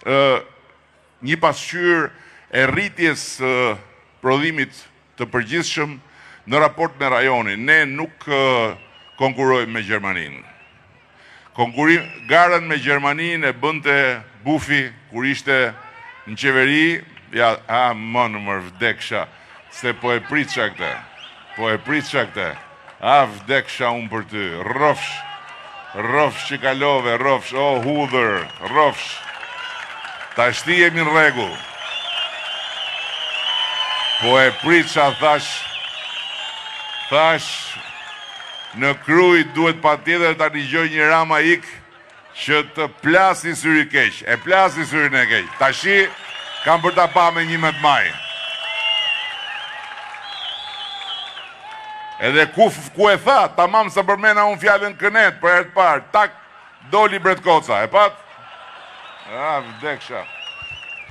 një pasqyrë e rritjes prodhimit të përgjithshëm në raport me rajonin. Ne nuk konkurojmë me Gjermaninë. Garën me Gjermaninë e bënte Bufi kur ishte në qeveri, më në mërë vdeksha, se po e pritësha këte, vdeksha unë për ty, rofsh që kalove, rofsh, hudhër, rofsh, ta shti jemi në rregull. Po e pritësha, thash, në Kruj duhet pa tjetër ta rigjoj një Rama ik që të plasi syri keq, e plasi syrin e keq, ta shi, kam për ta pa me 11 maj. Edhe ku e tha, tamam sa përmena unë fjallën kënet, për e të parë, tak, doli Bretkoca, e pat? Vdeksha.